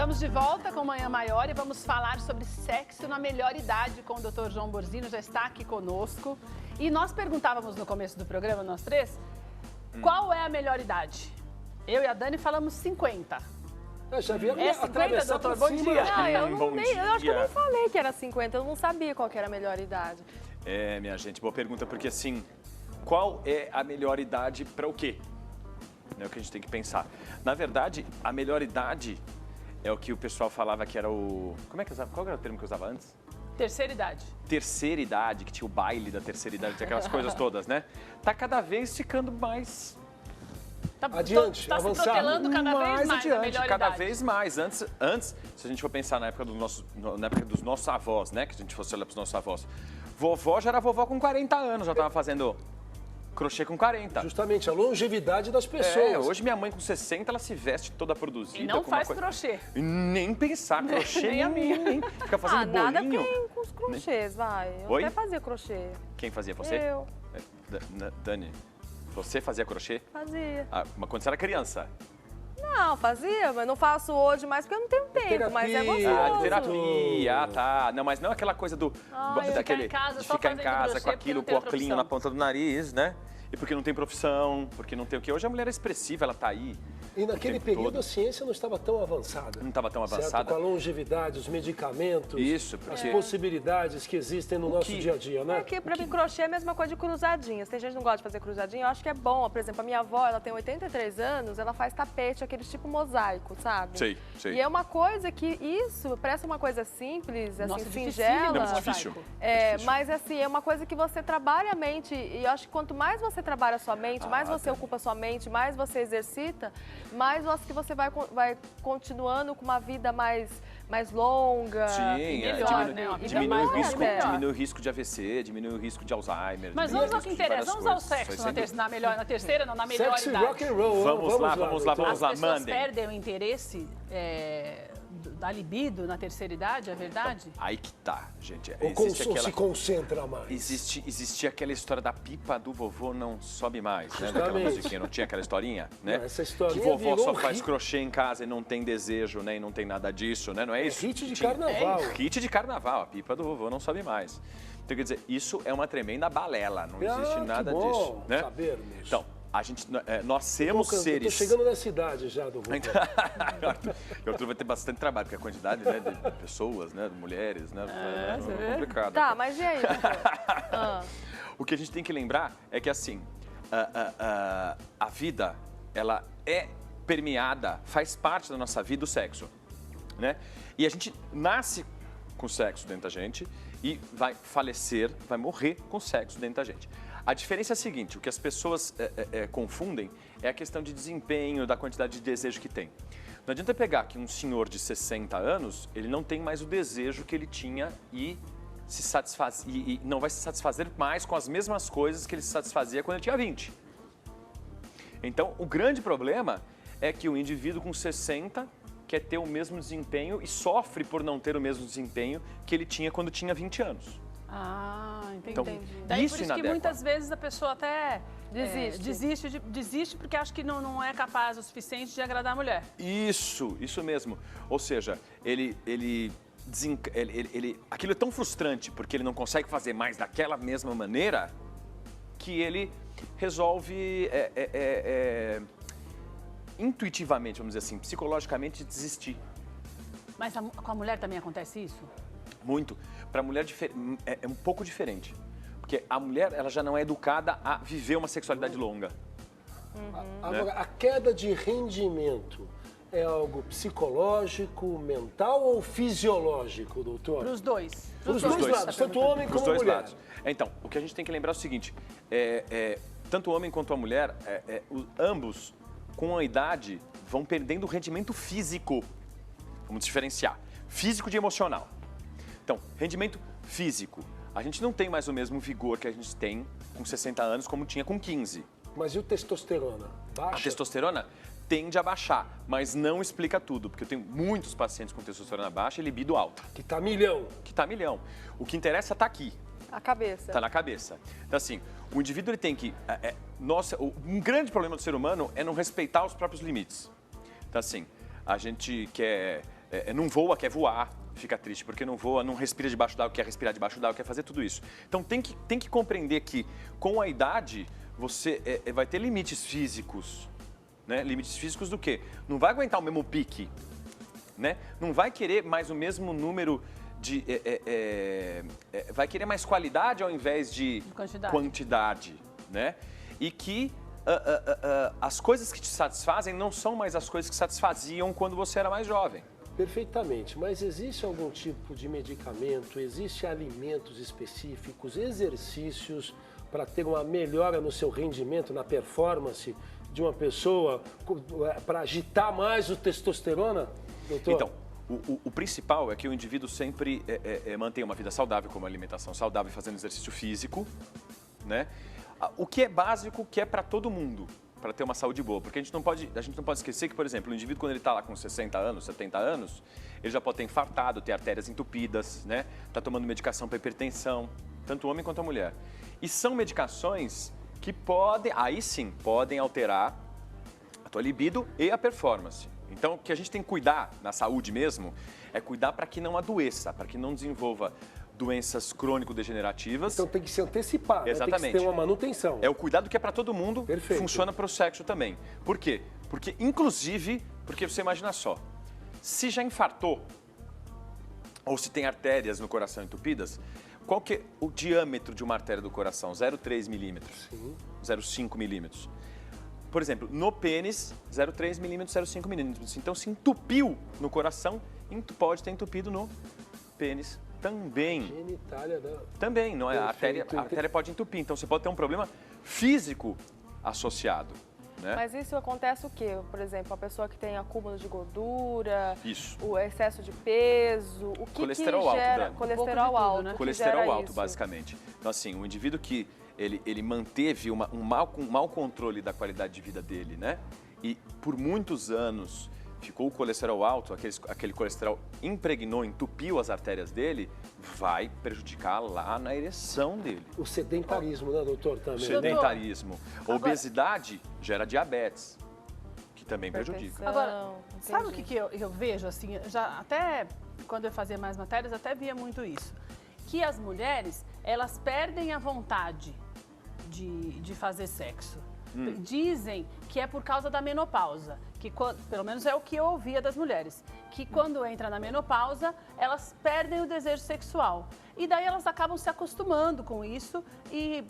Estamos de volta com Manhã Maior e vamos falar sobre sexo na melhor idade com o Dr. João Borzino, já está aqui conosco. E nós perguntávamos no começo do programa, nós três, qual é a melhor idade? Eu e a Dani falamos 50. Eu já vi É 50, doutor? Bom dia. Não, eu acho que eu nem dia. falei que era 50, eu não sabia qual que era a melhor idade. É, minha gente, boa pergunta, porque assim, qual é a melhor idade para o quê? É o que a gente tem que pensar. Na verdade, a melhor idade é o que o pessoal falava que era o... Como é que usava? Qual era o termo que eu usava antes? Terceira idade. Terceira idade, que tinha o baile da terceira idade, aquelas coisas todas, né? Tá cada vez ficando mais... Adiante, Está se avançar. protelando cada vez mais adiante, a melhor cada idade. vez mais. Antes, se a gente for pensar na época, na época dos nossos avós, né? Que a gente fosse olhar para os nossos avós. Vovó já era vovó com 40 anos, já estava fazendo crochê com 40. Justamente, a longevidade das pessoas. É, hoje minha mãe com 60, ela se veste toda produzida. E não com uma faz coisa... crochê. E nem pensar, crochê Nem a minha. Fica fazendo nada bolinho. quem com os crochês, vai. Eu Oi? até fazia crochê. Quem fazia, você? Eu Dani, você fazia crochê? fazia. Ah, mas quando você era criança? Não, fazia, mas não faço hoje mais porque eu não tenho tempo, mas é gostoso. Ah, de terapia, tá. Não, mas não aquela coisa do... Ai, ficar em casa, de só ficar em fazendo casa crochê com porque aquilo, não com tem o outra óculinho opção. na ponta do nariz, né? E porque não tem profissão, porque não tem o quê. Hoje a mulher é expressiva, ela tá aí. E naquele tempo período todo. a ciência não estava tão avançada. Não estava tão Certo? avançada. Com a longevidade, os medicamentos, Isso, as porque... possibilidades que existem no nosso dia a dia, né? É que pra mim crochê é a mesma coisa de cruzadinhas. Tem gente que não gosta de fazer cruzadinha, eu acho que é bom. Por exemplo, a minha avó, ela tem 83 anos, ela faz tapete, aqueles tipo mosaico, sabe? Sei, sei. E é uma coisa que isso parece uma coisa simples, assim, Nossa, singela. Não, é difícil. É, difícil. mas assim, é uma coisa que você trabalha a mente, e eu acho que quanto mais você trabalha a sua mente, mais você Dani. ocupa a sua mente, mais você exercita, mais eu acho que você vai continuando com uma vida mais longa. Sim, melhor, né? Uma vida diminui melhor. o risco de AVC, diminui o risco de Alzheimer. Mas diminui vamos o ao que risco de várias interessa, vamos ao coisas. sexo Isso na, aí, sem dúvida. na terceira, não, na melhor Sexy idade. rock and roll. Vamos lá, doutor. As pessoas mandem. perdem o interesse da libido na terceira idade, é verdade? Aí que tá, gente. Ou se concentra mais. Existia aquela história da pipa do vovô não sobe mais, né? Justamente. Daquela musiquinha, não tinha aquela historinha, né? Não, essa historinha que vovó virou só um faz hit. crochê em casa e não tem desejo, né? E não tem nada disso, né? Não é isso? Hit de Tinha- carnaval. Hit de carnaval, a pipa do vovô não sobe mais. Então, quer dizer, isso é uma tremenda balela, não existe nada que bom disso, né? sabermos. Então, nós somos seres... Eu tô chegando nessa idade já do vovô. O Arthur vai ter bastante trabalho, porque a quantidade, né, de pessoas, né, de mulheres, né, é complicado. Tá, mas e aí, doutor? O que a gente tem que lembrar é que, assim, a vida, ela é permeada, faz parte da nossa vida o sexo, né? E a gente nasce com sexo dentro da gente e vai falecer, vai morrer com sexo dentro da gente. A diferença é a seguinte, o que as pessoas confundem é a questão de desempenho, da quantidade de desejo que tem. Não adianta pegar que um senhor de 60 anos, ele não tem mais o desejo que ele tinha e não vai se satisfazer mais com as mesmas coisas que ele se satisfazia quando ele tinha 20. Então, o grande problema é que o indivíduo com 60 quer ter o mesmo desempenho e sofre por não ter o mesmo desempenho que ele tinha quando tinha 20 anos. Ah, entendi. Então, Daí isso por isso que inadequa. muitas vezes a pessoa até Desiste. desiste porque acha que não é capaz o suficiente de agradar a mulher. Isso mesmo. Ou seja, aquilo é tão frustrante porque ele não consegue fazer mais daquela mesma maneira que ele resolve intuitivamente, vamos dizer assim, psicologicamente desistir. Mas com a mulher também acontece isso? Muito. Para a mulher é um pouco diferente. Porque a mulher ela já não é educada a viver uma sexualidade longa. Agora, a queda de rendimento é algo psicológico, mental ou fisiológico, doutor? Para os dois. Para os dois lados, tanto homem Para os como dois mulher. lados. Então, o que a gente tem que lembrar é o seguinte, tanto o homem quanto a mulher, ambos, com a idade, vão perdendo o rendimento físico. Vamos diferenciar. Físico de emocional. Então, rendimento físico. A gente não tem mais o mesmo vigor que a gente tem com 60 anos como tinha com 15. Mas e o testosterona? Baixa? A testosterona tende a baixar, mas não explica tudo, porque eu tenho muitos pacientes com testosterona baixa e libido alta. Que tá milhão. Que tá milhão. O que interessa tá aqui, A cabeça. tá na cabeça. Então assim, o indivíduo ele tem que... um grande problema do ser humano é não respeitar os próprios limites. Então assim, a gente quer não voa, quer voar, fica triste porque não voa, não respira debaixo d'água, quer respirar debaixo d'água, quer fazer tudo isso. Então tem que compreender que com a idade você vai ter limites físicos, né? Limites físicos do quê? Não vai aguentar o mesmo pique, né? Não vai querer mais o mesmo número de... vai querer mais qualidade ao invés de quantidade, né? E que as coisas que te satisfazem não são mais as coisas que satisfaziam quando você era mais jovem. Perfeitamente, mas existe algum tipo de medicamento, existe alimentos específicos, exercícios para ter uma melhora no seu rendimento, na performance de uma pessoa, para agitar mais o testosterona, doutor? Então, o principal é que o indivíduo sempre mantenha uma vida saudável, como alimentação saudável, fazendo exercício físico, né? O que é básico, que é para todo mundo, para ter uma saúde boa. Porque a gente não pode esquecer que, por exemplo, o indivíduo, quando ele está lá com 60 anos, 70 anos, ele já pode ter infartado, ter artérias entupidas, né? Está tomando medicação para hipertensão, tanto o homem quanto a mulher. E são medicações que aí sim, podem alterar a tua libido e a performance. Então, o que a gente tem que cuidar na saúde mesmo é cuidar para que não adoeça, para que não desenvolva doenças crônico-degenerativas. Então tem que se antecipar, exatamente. Né? Tem que ter uma manutenção. É o cuidado que é para todo mundo, perfeito. Funciona para o sexo também. Por quê? Porque, inclusive, porque você imagina só, se já infartou, ou se tem artérias no coração entupidas, qual que é o diâmetro de uma artéria do coração? 0,3 milímetros, 0,5 milímetros. Por exemplo, no pênis, 0,3 milímetros, 0,5 milímetros. Então, se entupiu no coração, pode ter entupido no pênis também. Genitália, né? Também, não é? A artéria pode entupir. Então, você pode ter um problema físico associado. Né? Mas isso acontece o quê? Por exemplo, a pessoa que tem acúmulo de gordura, o excesso de peso, o que colesterol que gera? Alto, colesterol alto, né? Colesterol alto, basicamente. Então, assim, o indivíduo que ele manteve um mau controle da qualidade de vida dele, né? E por muitos anos ficou o colesterol alto, aquele colesterol impregnou, entupiu as artérias dele, vai prejudicar lá na ereção dele. O sedentarismo, né, doutor? Também. O sedentarismo. A obesidade gera diabetes, que também prejudica. Agora, sabe o que eu vejo, assim, já até quando eu fazia mais matérias, até via muito isso, que as mulheres, elas perdem a vontade de fazer sexo. Dizem que é por causa da menopausa, que pelo menos é o que eu ouvia das mulheres, que quando entra na menopausa, elas perdem o desejo sexual. E daí elas acabam se acostumando com isso e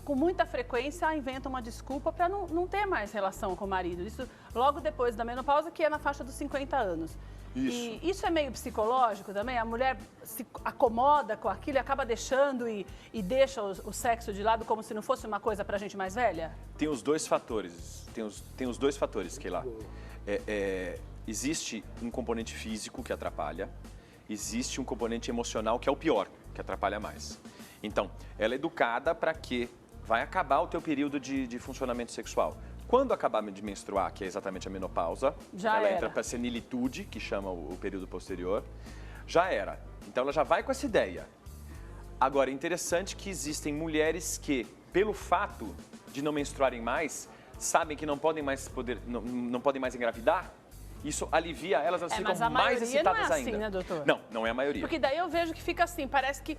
com muita frequência inventam uma desculpa para não ter mais relação com o marido. Isso logo depois da menopausa, que é na faixa dos 50 anos. Isso. E isso é meio psicológico também? A mulher se acomoda com aquilo e acaba deixando e deixa o sexo de lado como se não fosse uma coisa pra gente mais velha? Tem os dois fatores. Tem os dois fatores que lá. Existe um componente físico que atrapalha, existe um componente emocional que é o pior, que atrapalha mais. Então, ela é educada para que vai acabar o teu período de funcionamento sexual. Quando acabar de menstruar, que é exatamente a menopausa, ela entra para a senilitude, que chama o período posterior, já era. Então ela já vai com essa ideia. Agora, é interessante que existem mulheres que, pelo fato de não menstruarem mais, sabem que não podem mais engravidar. Isso alivia elas, elas ficam mais excitadas não é ainda. assim, né, doutor? Não é a maioria. Porque daí eu vejo que fica assim, parece que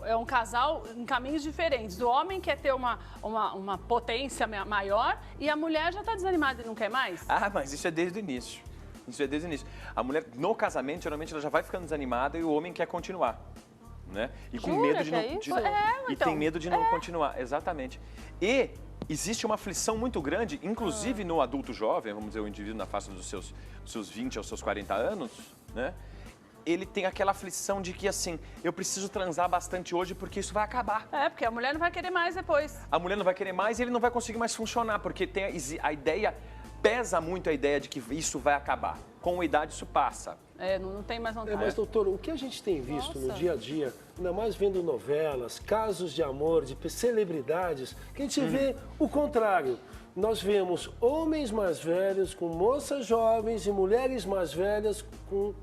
é um casal em caminhos diferentes. O homem quer ter uma potência maior e a mulher já está desanimada e não quer mais. Ah, mas isso é desde o início. A mulher, no casamento, geralmente ela já vai ficando desanimada e o homem quer continuar. Né? E com medo de não tem medo de não continuar, exatamente. E existe uma aflição muito grande, inclusive no adulto jovem, vamos dizer, o indivíduo na faixa dos seus 20 aos seus 40 anos, né? Ele tem aquela aflição de que, assim, eu preciso transar bastante hoje porque isso vai acabar. Porque a mulher não vai querer mais depois. A mulher não vai querer mais e ele não vai conseguir mais funcionar, porque tem a ideia, pesa muito a ideia de que isso vai acabar. Com a idade isso passa. Não tem mais vontade. Mas, doutor, o que a gente tem visto no dia a dia, ainda mais vendo novelas, casos de amor, de celebridades, que a gente vê o contrário. Nós vemos homens mais velhos com moças jovens e mulheres mais velhas com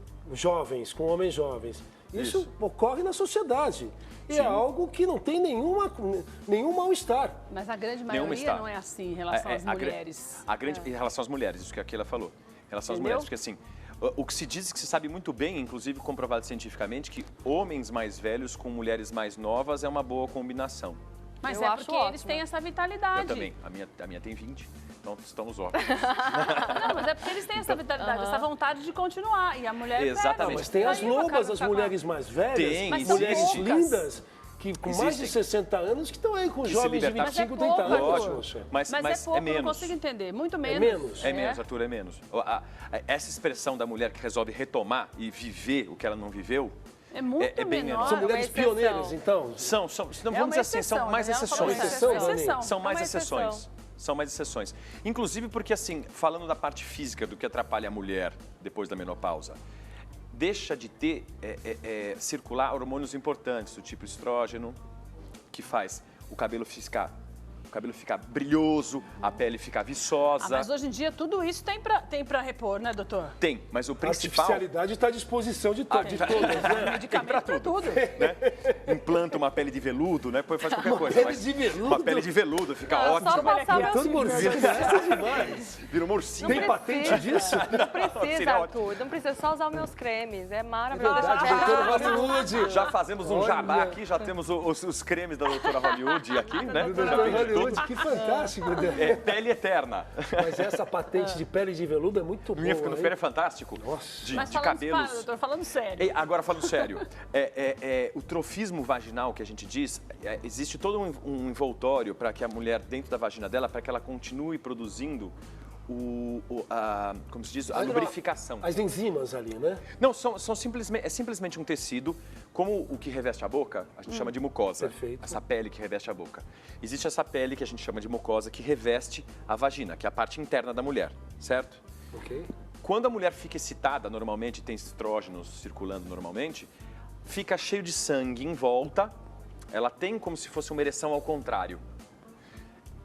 homens jovens. Isso ocorre na sociedade. E é algo que não tem nenhum mal-estar. Mas a grande maioria não é assim em relação às mulheres. Em relação às mulheres, isso que a Keila falou. Em relação às mulheres, porque assim, O que se diz, que se sabe muito bem, inclusive comprovado cientificamente, que homens mais velhos com mulheres mais novas é uma boa combinação. Mas Eu é acho porque eles ótimo. têm essa vitalidade. Eu também. A minha tem 20, então estamos ótimos. Não, mas é porque eles têm essa vitalidade, essa vontade de continuar. E a mulher Exatamente. perde. Mas tem as Aí, pra lobas, as ficar mulheres mais velhas, Tem, Mas são mulheres poucas. lindas, que com mais de Existem. 60 anos, que estão aí com se jovens de libertaram. 25, Mas é 30 pouco, anos. Arthur. Poxa. Mas é pouco, é eu não menos. consigo entender. Muito menos. menos? É menos, Arthur, é menos. Essa expressão da mulher que resolve retomar e viver o que ela não viveu, É muito É bem menor. menos. São mulheres exceção. pioneiras, então? não É vamos uma dizer assim, exceção, são mais Daniela falou exceções. isso, é uma Exceção, exceção. São mais É uma exceções. exceção. São mais exceções. Inclusive porque, assim, falando da parte física do que atrapalha a mulher depois da menopausa, deixa de ter, circular hormônios importantes, do tipo estrógeno, que faz o cabelo ficar brilhoso, a pele ficar viçosa. Mas hoje em dia tudo isso tem pra repor, né, doutor? Tem, mas o A principal... artificialidade está à disposição de todos, né? Medicamento pra tudo. Implanta uma pele de veludo, né? Faz qualquer coisa. pele mas de veludo? Uma pele de veludo, fica ótimo. Só passar meus Todo morcego, essa é demais. Vira um morcinho. Tem patente disso? Não precisa, Seria Arthur. Não precisa só usar os meus cremes. É maravilhoso. Verdade, doutora Hollywood. Já fazemos um Olha. jabá aqui, já temos os cremes da doutora Hollywood aqui, né? Já Doutora vende Hollywood, tudo. que fantástico. É pele eterna. Mas essa patente de pele de veludo é muito boa. Minha não hein? é fantástico? Nossa. De Mas cabelos. doutor, falando sério. Ei, agora falando sério, o trofismo vaginal que a gente diz, existe todo um envoltório para que a mulher, dentro da vagina dela, para que ela continue produzindo como se diz, a lubrificação. As enzimas ali, né? Não, é simplesmente um tecido, como o que reveste a boca, a gente chama de mucosa. Perfeito. Essa pele que reveste a boca. Existe essa pele que a gente chama de mucosa, que reveste a vagina, que é a parte interna da mulher, certo? Ok. Quando a mulher fica excitada, normalmente, tem estrógenos circulando normalmente, fica cheio de sangue em volta, ela tem como se fosse uma ereção ao contrário.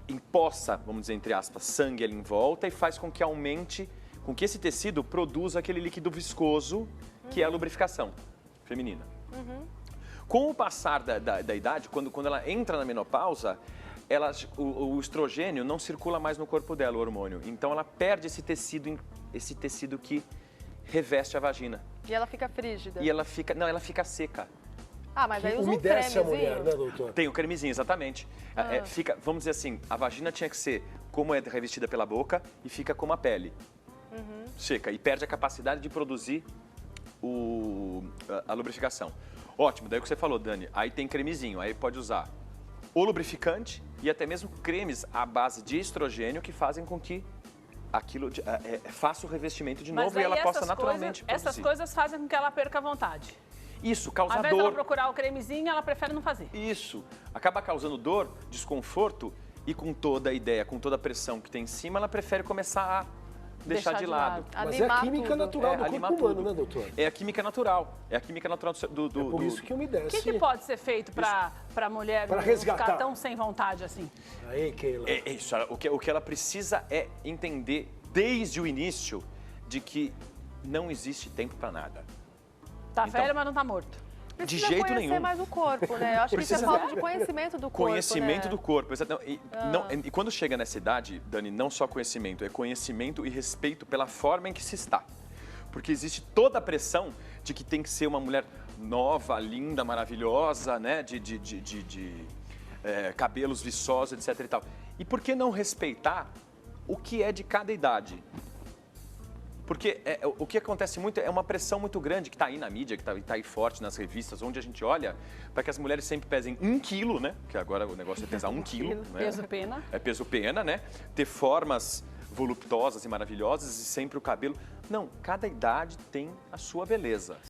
Empoça, vamos dizer, entre aspas, sangue ali em volta e faz com que aumente, com que esse tecido produza aquele líquido viscoso, que é a lubrificação feminina. Com o passar da idade, quando ela entra na menopausa, o estrogênio não circula mais no corpo dela, o hormônio. Então ela perde esse tecido que reveste a vagina. E ela fica frígida. E ela fica seca. Ah, mas aí usa um Umedece a cremezinho. mulher, né, doutor? Tem o cremezinho, exatamente. Vamos dizer assim, a vagina tinha que ser como é revestida pela boca e fica como a pele. Seca. E perde a capacidade de produzir a lubrificação. Ótimo, daí o que você falou, Dani. Aí tem cremezinho, aí pode usar o lubrificante e até mesmo cremes à base de estrogênio que fazem com que aquilo faça o revestimento de novo e ela possa naturalmente produzir. Essas coisas fazem com que ela perca a vontade. Isso, Ao causa invés dela dor. procurar o cremezinho, ela prefere não fazer. Isso. Acaba causando dor, desconforto e com toda a ideia, com toda a pressão que tem em cima, ela prefere começar a deixar de lado. Mas é Animar a química tudo. natural do animar corpo humano, tudo. né, doutor? É a química natural. É a química natural do Por isso que umedece. O que pode ser feito para a mulher Pra não resgatar. ficar tão sem vontade assim? Aí, Keila. É isso. O que ela precisa é entender desde o início de que não existe tempo para nada. Tá Então, velho, mas não tá morto. Precisa de jeito conhecer nenhum. mais o corpo, né? Eu acho que isso é Precisa- falta de conhecimento do corpo, Conhecimento né? do corpo, exato. E quando chega nessa idade, Dani, não só conhecimento, é conhecimento e respeito pela forma em que se está. Porque existe toda a pressão de que tem que ser uma mulher nova, linda, maravilhosa, né? Cabelos viçosos, etc e tal. E por que não respeitar o que é de cada idade? Porque o que acontece muito é uma pressão muito grande que está aí na mídia, que está aí forte nas revistas, onde a gente olha para que as mulheres sempre pesem 1 quilo, né? Que agora o negócio é pesar 1 quilo. Né? Peso pena. É peso pena, né? Ter formas voluptuosas e maravilhosas e sempre o cabelo. Não, cada idade tem a sua beleza.